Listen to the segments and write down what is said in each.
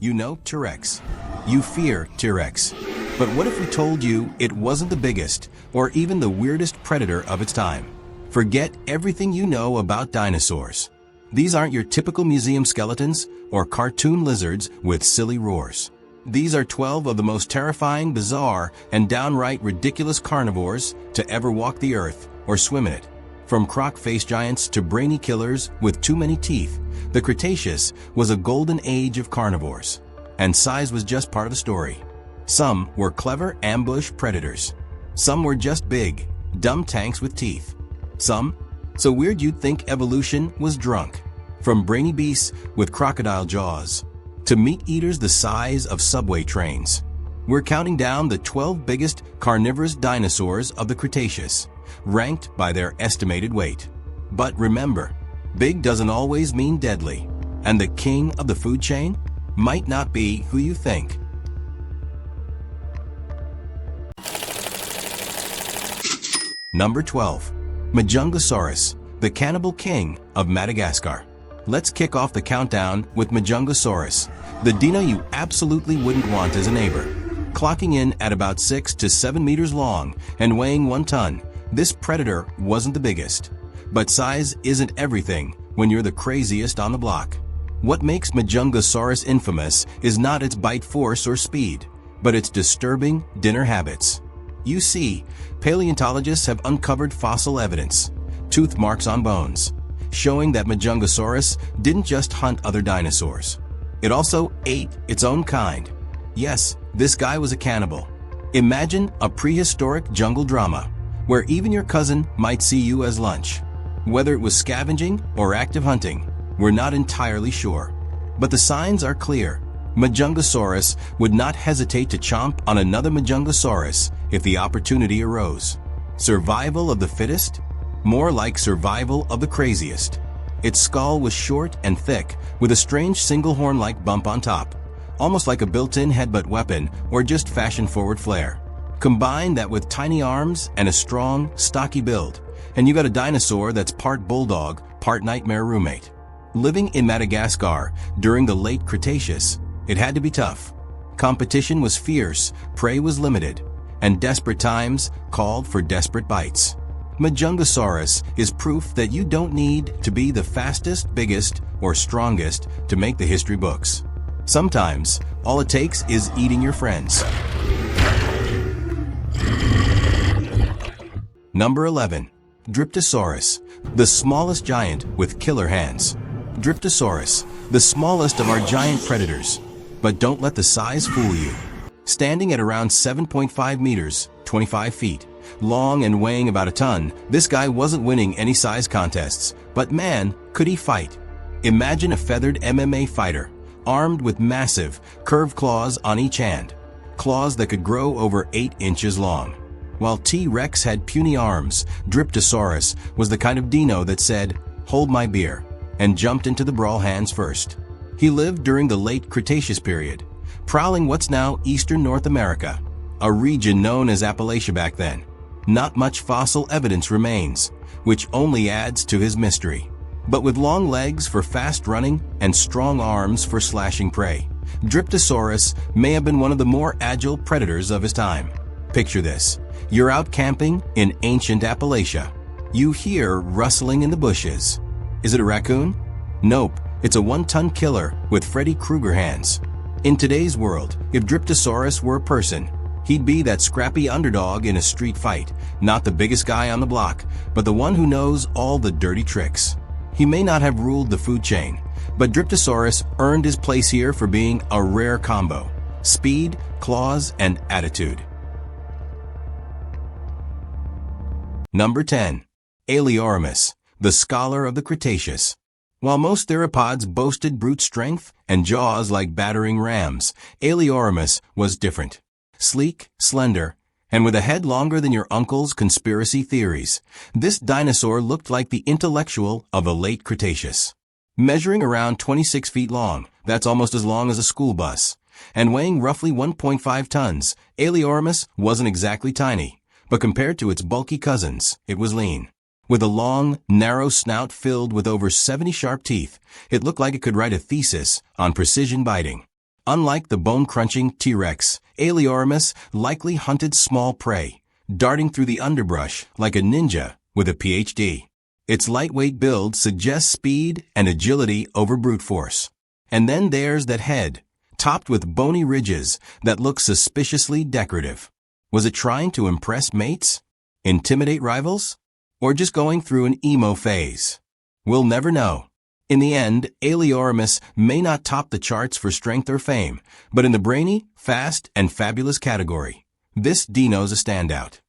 You know T-Rex. You fear T-Rex. But what if we told you it wasn't the biggest, or even the weirdest predator of its time? Forget everything you know about dinosaurs. These aren't your typical museum skeletons or cartoon lizards with silly roars. These are 12 of the most terrifying, bizarre, and downright ridiculous carnivores to ever walk the earth or swim in it. From croc-faced giants to brainy killers with too many teeth, the Cretaceous was a golden age of carnivores. And size was just part of the story. Some were clever ambush predators. Some were just big, dumb tanks with teeth. Some, so weird you'd think evolution was drunk. From brainy beasts with crocodile jaws to meat eaters the size of subway trains. We're counting down the 12 biggest carnivorous dinosaurs of the Cretaceous, ranked by their estimated weight. But remember, big doesn't always mean deadly, and the king of the food chain might not be who you think. Number 12. Majungasaurus, the cannibal king of Madagascar. Let's kick off the countdown with Majungasaurus, the dino you absolutely wouldn't want as a neighbor. Clocking in at about 6 to 7 meters long and weighing 1 ton, this predator wasn't the biggest. But size isn't everything when you're the craziest on the block. What makes Majungasaurus infamous is not its bite force or speed, but its disturbing dinner habits. You see, paleontologists have uncovered fossil evidence, tooth marks on bones, showing that Majungasaurus didn't just hunt other dinosaurs. It also ate its own kind. Yes, this guy was a cannibal. Imagine a prehistoric jungle drama, where even your cousin might see you as lunch. Whether it was scavenging or active hunting, we're not entirely sure. But the signs are clear. Majungasaurus would not hesitate to chomp on another Majungasaurus if the opportunity arose. Survival of the fittest? More like survival of the craziest. Its skull was short and thick, with a strange single horn-like bump on top, almost like a built-in headbutt weapon or just fashion-forward flair. Combine that with tiny arms and a strong, stocky build, and you got a dinosaur that's part bulldog, part nightmare roommate. Living in Madagascar during the late Cretaceous, it had to be tough. Competition was fierce, prey was limited, and desperate times called for desperate bites. Majungasaurus is proof that you don't need to be the fastest, biggest, or strongest to make the history books. Sometimes, all it takes is eating your friends. Number 11. Dryptosaurus, the smallest giant with killer hands. Dryptosaurus, the smallest of our giant predators. But don't let the size fool you. Standing at around 7.5 meters, 25 feet, long and weighing about a ton, this guy wasn't winning any size contests, but man, could he fight. Imagine a feathered MMA fighter, armed with massive, curved claws on each hand, claws that could grow over 8 inches long. While T-Rex had puny arms, Dryptosaurus was the kind of dino that said, "Hold my beer," and jumped into the brawl hands first. He lived during the late Cretaceous period, prowling what's now eastern North America, a region known as Appalachia back then. Not much fossil evidence remains, which only adds to his mystery. But with long legs for fast running and strong arms for slashing prey, Dryptosaurus may have been one of the more agile predators of his time. Picture this. You're out camping in ancient Appalachia. You hear rustling in the bushes. Is it a raccoon? Nope, it's a 1-ton killer with Freddy Krueger hands. In today's world, if Dryptosaurus were a person, he'd be that scrappy underdog in a street fight, not the biggest guy on the block, but the one who knows all the dirty tricks. He may not have ruled the food chain, but Dryptosaurus earned his place here for being a rare combo: speed, claws, and attitude. Number 10. Aeoliormus, the scholar of the Cretaceous. While most theropods boasted brute strength and jaws like battering rams, Aeoliormus was different. Sleek, slender, and with a head longer than your uncle's conspiracy theories, this dinosaur looked like the intellectual of the late Cretaceous. Measuring around 26 feet long, that's almost as long as a school bus, and weighing roughly 1.5 tons, Aeoliormus wasn't exactly tiny, but compared to its bulky cousins, it was lean. With a long, narrow snout filled with over 70 sharp teeth, it looked like it could write a thesis on precision biting. Unlike the bone-crunching T-Rex, Aeliormus likely hunted small prey, darting through the underbrush like a ninja with a PhD. Its lightweight build suggests speed and agility over brute force. And then there's that head, topped with bony ridges that look suspiciously decorative. Was it trying to impress mates? Intimidate rivals? Or just going through an emo phase? We'll never know. In the end, Aeliormus may not top the charts for strength or fame, but in the brainy, fast, and fabulous category, this dino's a standout.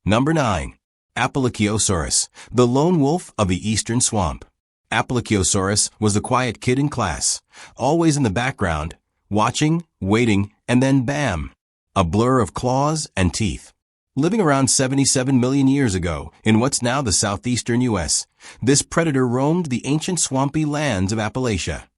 Number 9. Apalachiosaurus, the lone wolf of the eastern swamp. Apalachiosaurus was the quiet kid in class, always in the background, watching, waiting, and then bam! A blur of claws and teeth. Living around 77 million years ago in what's now the southeastern U.S., this predator roamed the ancient swampy lands of Appalachia.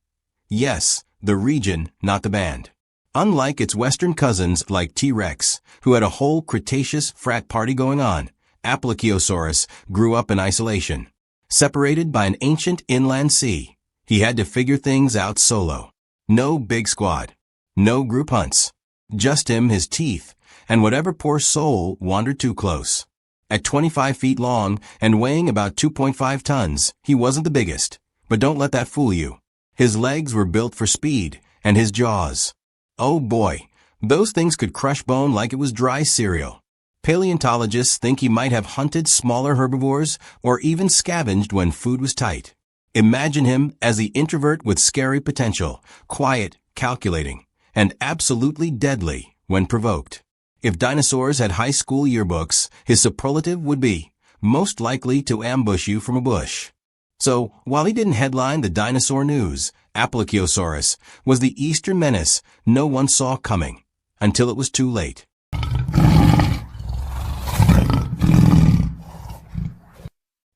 Yes, the region, not the band. Unlike its western cousins like T-Rex, who had a whole Cretaceous frat party going on, Apalachiosaurus grew up in isolation. Separated by an ancient inland sea, he had to figure things out solo. No big squad. No group hunts. Just him, his teeth, and whatever poor soul wandered too close. At 25 feet long and weighing about 2.5 tons, he wasn't the biggest. But don't let that fool you. His legs were built for speed, and his jaws. Oh boy, those things could crush bone like it was dry cereal. Paleontologists think he might have hunted smaller herbivores or even scavenged when food was tight. Imagine him as the introvert with scary potential, quiet, calculating, and absolutely deadly when provoked. If dinosaurs had high school yearbooks, his superlative would be, most likely to ambush you from a bush. So, while he didn't headline the dinosaur news, Apalachiosaurus was the eastern menace no one saw coming, until it was too late.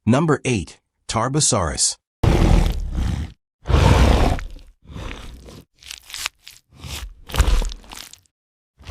Number 8. Tarbosaurus.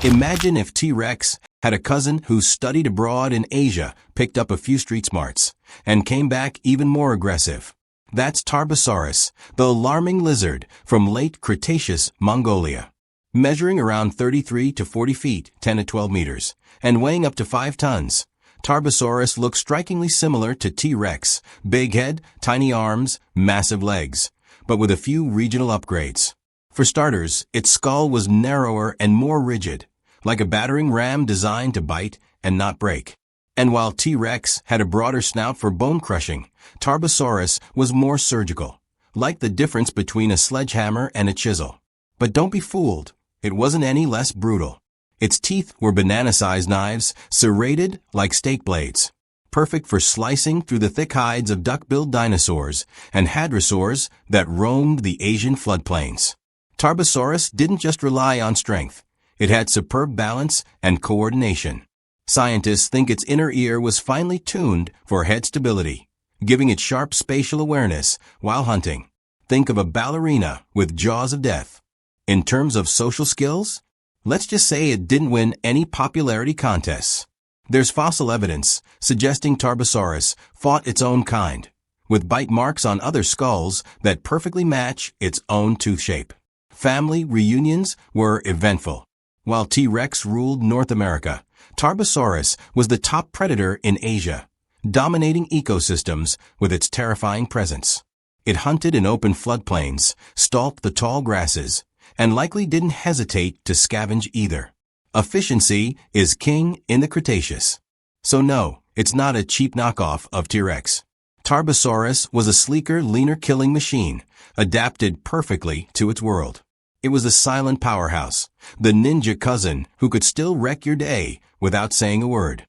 Imagine if T-Rex had a cousin who studied abroad in Asia, picked up a few street smarts, and came back even more aggressive. That's Tarbosaurus, the alarming lizard from late Cretaceous Mongolia. Measuring around 33 to 40 feet, 10 to 12 meters, and weighing up to 5 tons, Tarbosaurus looks strikingly similar to T-Rex, big head, tiny arms, massive legs, but with a few regional upgrades. For starters, its skull was narrower and more rigid, like a battering ram designed to bite and not break. And while T-Rex had a broader snout for bone crushing, Tarbosaurus was more surgical, like the difference between a sledgehammer and a chisel. But don't be fooled, it wasn't any less brutal. Its teeth were banana-sized knives, serrated like steak blades, perfect for slicing through the thick hides of duck-billed dinosaurs and hadrosaurs that roamed the Asian floodplains. Tarbosaurus didn't just rely on strength. It had superb balance and coordination. Scientists think its inner ear was finely tuned for head stability, giving it sharp spatial awareness while hunting. Think of a ballerina with jaws of death. In terms of social skills, let's just say it didn't win any popularity contests. There's fossil evidence suggesting Tarbosaurus fought its own kind, with bite marks on other skulls that perfectly match its own tooth shape. Family reunions were eventful. While T-Rex ruled North America, Tarbosaurus was the top predator in Asia, dominating ecosystems with its terrifying presence. It hunted in open floodplains, stalked the tall grasses, and likely didn't hesitate to scavenge either. Efficiency is king in the Cretaceous. So no, it's not a cheap knockoff of T-Rex. Tarbosaurus was a sleeker, leaner killing machine, adapted perfectly to its world. It was a silent powerhouse, the ninja cousin who could still wreck your day without saying a word.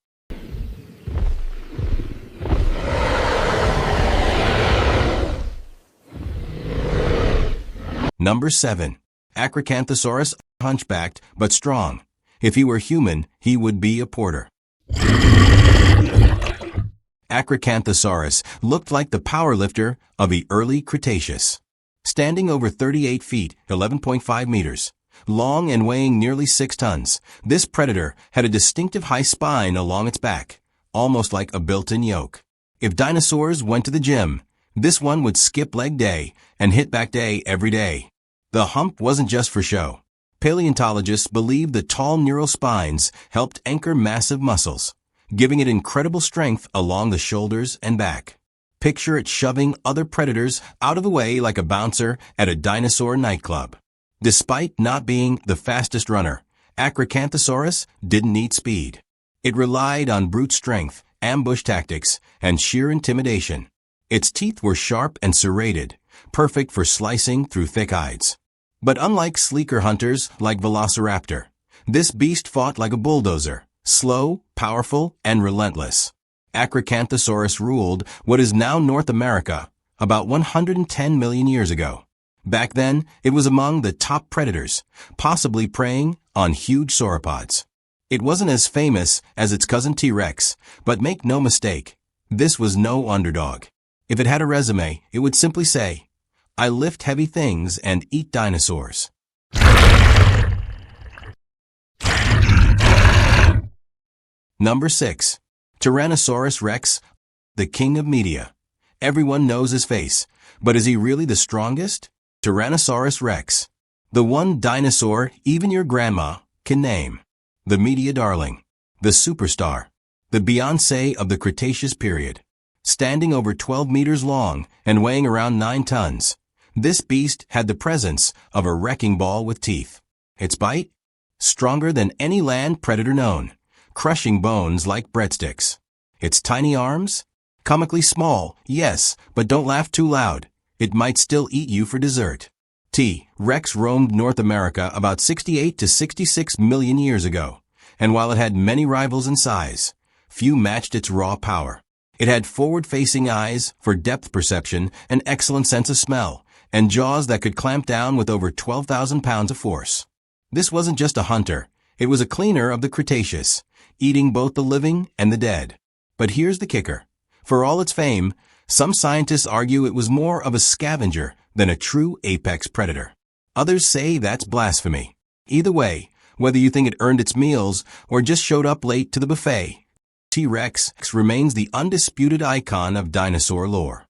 Number 7. Acrocanthosaurus, hunchbacked but strong. If he were human, he would be a porter. Acrocanthosaurus looked like the powerlifter of the early Cretaceous. Standing over 38 feet, 11.5 meters, long and weighing nearly 6 tons, this predator had a distinctive high spine along its back, almost like a built-in yoke. If dinosaurs went to the gym, this one would skip leg day and hit back day every day. The hump wasn't just for show. Paleontologists believe the tall neural spines helped anchor massive muscles, giving it incredible strength along the shoulders and back. Picture it shoving other predators out of the way like a bouncer at a dinosaur nightclub. Despite not being the fastest runner, Acrocanthosaurus didn't need speed. It relied on brute strength, ambush tactics, and sheer intimidation. Its teeth were sharp and serrated, perfect for slicing through thick hides. But unlike sleeker hunters like Velociraptor, this beast fought like a bulldozer, slow, powerful, and relentless. Acrocanthosaurus ruled what is now North America about 110 million years ago. Back then, it was among the top predators, possibly preying on huge sauropods. It wasn't as famous as its cousin T-Rex, but make no mistake, this was no underdog. If it had a resume, it would simply say, "I lift heavy things and eat dinosaurs." Number 6. Tyrannosaurus rex, the king of media. Everyone knows his face, but is he really the strongest? Tyrannosaurus rex. The one dinosaur even your grandma can name. The media darling. The superstar. The Beyoncé of the Cretaceous period. Standing over 12 meters long and weighing around 9 tons. This beast had the presence of a wrecking ball with teeth. Its bite? Stronger than any land predator known, crushing bones like breadsticks. Its tiny arms? Comically small, yes, but don't laugh too loud. It might still eat you for dessert. T-Rex roamed North America about 68 to 66 million years ago, and while it had many rivals in size, few matched its raw power. It had forward-facing eyes for depth perception, an excellent sense of smell, and jaws that could clamp down with over 12,000 pounds of force. This wasn't just a hunter, it was a cleaner of the Cretaceous, eating both the living and the dead. But here's the kicker. For all its fame, some scientists argue it was more of a scavenger than a true apex predator. Others say that's blasphemy. Either way, whether you think it earned its meals or just showed up late to the buffet, T-Rex remains the undisputed icon of dinosaur lore.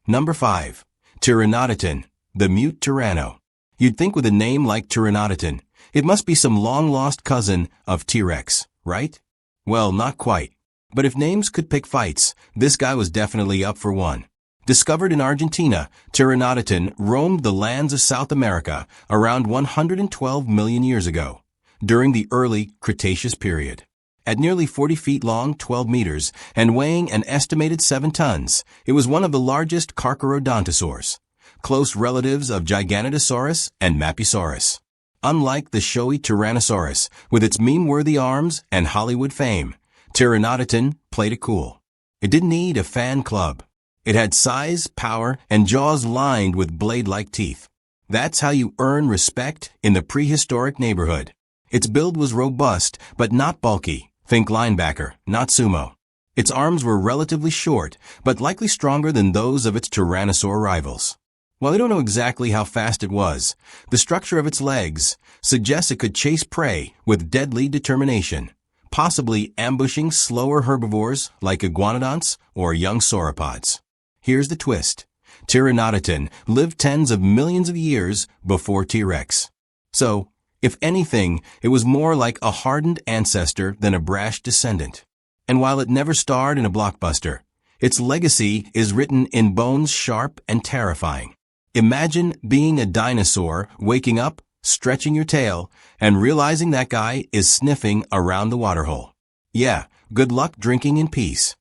Number 5. Pteranodon, the mute tyranno. You'd think with a name like Pteranodon, it must be some long-lost cousin of T-Rex, right? Well, not quite. But if names could pick fights, this guy was definitely up for one. Discovered in Argentina, Pteranodon roamed the lands of South America around 112 million years ago, during the early Cretaceous period. At nearly 40 feet long, 12 meters, and weighing an estimated 7 tons, it was one of the largest carcharodontosaurs, close relatives of Giganotosaurus and Mapusaurus. Unlike the showy Tyrannosaurus, with its meme-worthy arms and Hollywood fame, Pteranodon played it cool. It didn't need a fan club. It had size, power, and jaws lined with blade-like teeth. That's how you earn respect in the prehistoric neighborhood. Its build was robust, but not bulky. Think linebacker, not sumo. Its arms were relatively short, but likely stronger than those of its tyrannosaur rivals. While we don't know exactly how fast it was, the structure of its legs suggests it could chase prey with deadly determination, possibly ambushing slower herbivores like iguanodonts or young sauropods. Here's the twist. Pteranodon lived tens of millions of years before T-Rex. So, if anything, it was more like a hardened ancestor than a brash descendant. And while it never starred in a blockbuster, its legacy is written in bones sharp and terrifying. Imagine being a dinosaur, waking up, stretching your tail, and realizing that guy is sniffing around the waterhole. Yeah, good luck drinking in peace.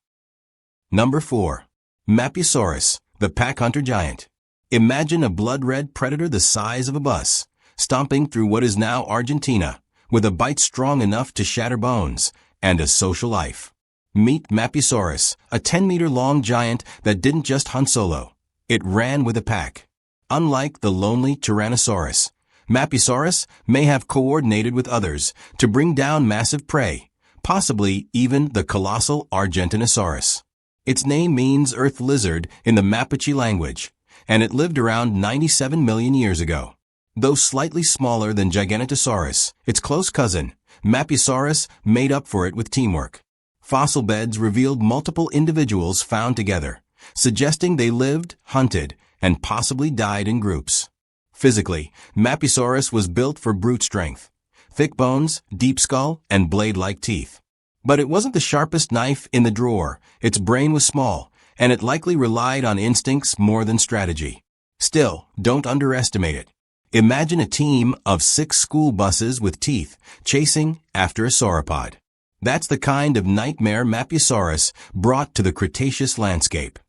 Number 4. Mapusaurus, the pack hunter giant. Imagine a blood-red predator the size of a bus, stomping through what is now Argentina, with a bite strong enough to shatter bones, and a social life. Meet Mapusaurus, a 10-meter-long giant that didn't just hunt solo. It ran with a pack. Unlike the lonely Tyrannosaurus, Mapusaurus may have coordinated with others to bring down massive prey, possibly even the colossal Argentinosaurus. Its name means earth lizard in the Mapuche language, and it lived around 97 million years ago. Though slightly smaller than Giganotosaurus, its close cousin, Mapusaurus, made up for it with teamwork. Fossil beds revealed multiple individuals found together, suggesting they lived, hunted, and possibly died in groups. Physically, Mapusaurus was built for brute strength. Thick bones, deep skull, and blade-like teeth. But it wasn't the sharpest knife in the drawer. Its brain was small, and it likely relied on instincts more than strategy. Still, don't underestimate it. Imagine a team of 6 school buses with teeth chasing after a sauropod. That's the kind of nightmare Mapusaurus brought to the Cretaceous landscape.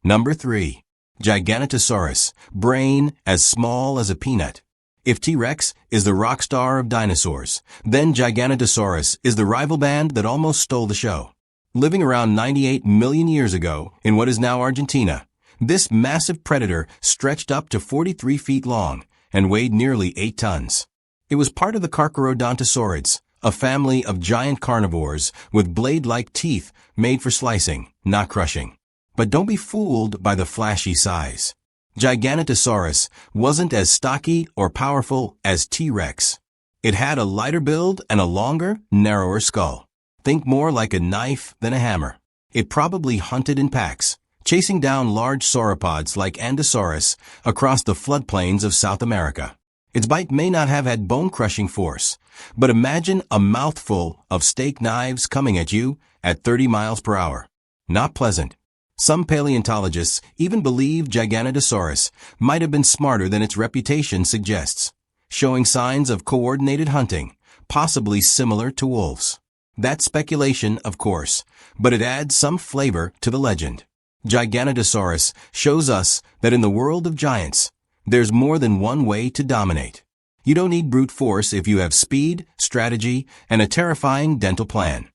Number 3. Giganotosaurus, brain as small as a peanut. If T-Rex is the rock star of dinosaurs, then Giganotosaurus is the rival band that almost stole the show. Living around 98 million years ago in what is now Argentina, this massive predator stretched up to 43 feet long and weighed nearly 8 tons. It was part of the Carcharodontosaurids, a family of giant carnivores with blade-like teeth made for slicing, not crushing. But don't be fooled by the flashy size. Giganotosaurus wasn't as stocky or powerful as T-Rex. It had a lighter build and a longer, narrower skull. Think more like a knife than a hammer. It probably hunted in packs, chasing down large sauropods like Ankylosaurus across the floodplains of South America. Its bite may not have had bone-crushing force, but imagine a mouthful of steak knives coming at you at 30 miles per hour. Not pleasant. Some paleontologists even believe Giganotosaurus might have been smarter than its reputation suggests, showing signs of coordinated hunting, possibly similar to wolves. That's speculation, of course, but it adds some flavor to the legend. Giganotosaurus shows us that in the world of giants, there's more than one way to dominate. You don't need brute force if you have speed, strategy, and a terrifying dental plan.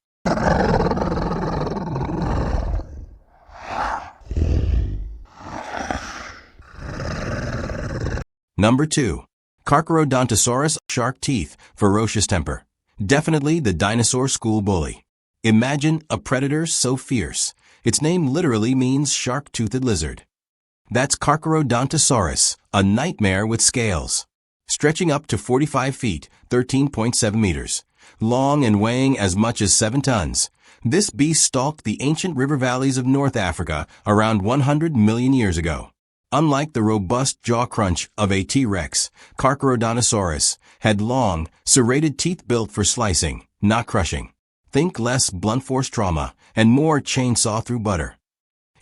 Number 2. Carcharodontosaurus, shark teeth, ferocious temper. Definitely the dinosaur school bully. Imagine a predator so fierce, its name literally means shark-toothed lizard. That's Carcharodontosaurus, a nightmare with scales. Stretching up to 45 feet, 13.7 meters, long and weighing as much as 7 tons, this beast stalked the ancient river valleys of North Africa around 100 million years ago. Unlike the robust jaw crunch of a T-Rex, Carcharodontosaurus had long, serrated teeth built for slicing, not crushing. Think less blunt force trauma and more chainsaw through butter.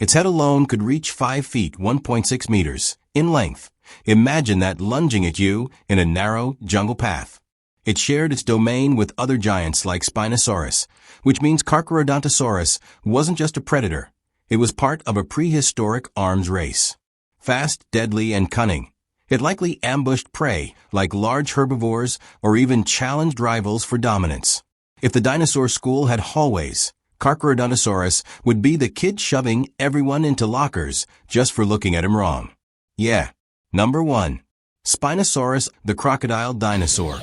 Its head alone could reach 5 feet, 1.6 meters, in length. Imagine that lunging at you in a narrow jungle path. It shared its domain with other giants like Spinosaurus, which means Carcharodontosaurus wasn't just a predator. It was part of a prehistoric arms race. Fast, deadly, and cunning, it likely ambushed prey like large herbivores or even challenged rivals for dominance. If the dinosaur school had hallways, Carcharodontosaurus would be the kid shoving everyone into lockers just for looking at him wrong. Yeah. Number 1. Spinosaurus, the crocodile dinosaur.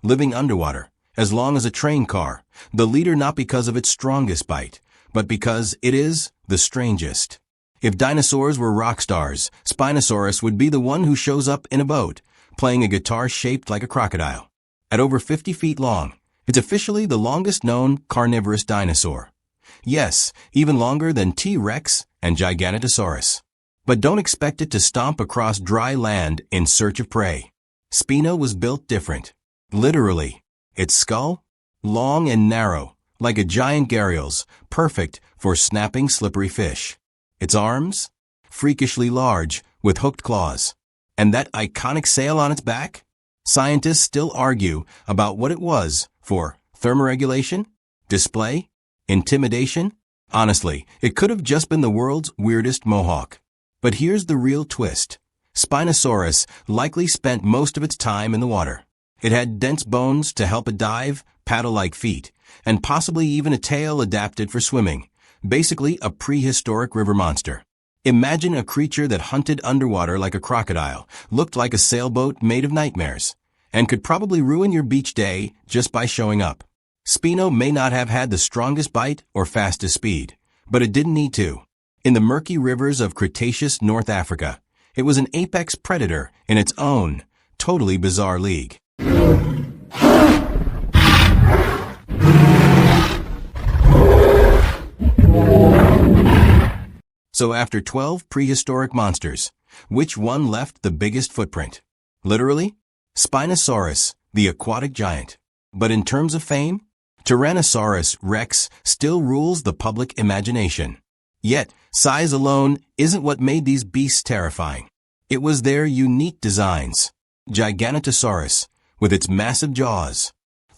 Living underwater, as long as a train car, the leader not because of its strongest bite, but because it is the strangest. If dinosaurs were rock stars, Spinosaurus would be the one who shows up in a boat, playing a guitar shaped like a crocodile. At over 50 feet long, it's officially the longest known carnivorous dinosaur. Yes, even longer than T-Rex and Giganotosaurus. But don't expect it to stomp across dry land in search of prey. Spino was built different. Literally, its skull, long and narrow, like a giant gharial's, perfect for snapping slippery fish. Its arms, freakishly large, with hooked claws. And that iconic sail on its back? Scientists still argue about what it was for thermoregulation, display, intimidation. Honestly, it could have just been the world's weirdest mohawk. But here's the real twist. Spinosaurus likely spent most of its time in the water. It had dense bones to help it dive, paddle-like feet, and possibly even a tail adapted for swimming. Basically a prehistoric river monster. Imagine a creature that hunted underwater like a crocodile, looked like a sailboat made of nightmares, and could probably ruin your beach day just by showing up. Spino may not have had the strongest bite or fastest speed, but it didn't need to. In the murky rivers of Cretaceous North Africa, it was an apex predator in its own, totally bizarre league. So after 12 prehistoric monsters, which one left the biggest footprint? Literally? Spinosaurus, the aquatic giant. But in terms of fame, Tyrannosaurus Rex still rules the public imagination. Yet, size alone isn't what made these beasts terrifying. It was their unique designs. Giganotosaurus, with its massive jaws.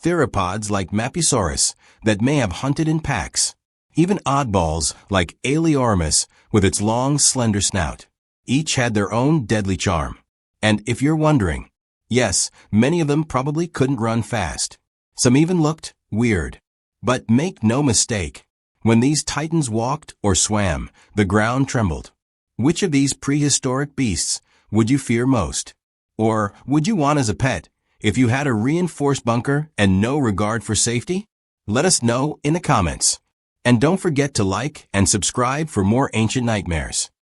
Theropods like Mapusaurus that may have hunted in packs. Even oddballs like Aeoliormus with its long, slender snout. Each had their own deadly charm. And if you're wondering, yes, many of them probably couldn't run fast. Some even looked weird. But make no mistake, when these titans walked or swam, the ground trembled. Which of these prehistoric beasts would you fear most? Or would you want as a pet if you had a reinforced bunker and no regard for safety? Let us know in the comments. And don't forget to like and subscribe for more ancient nightmares.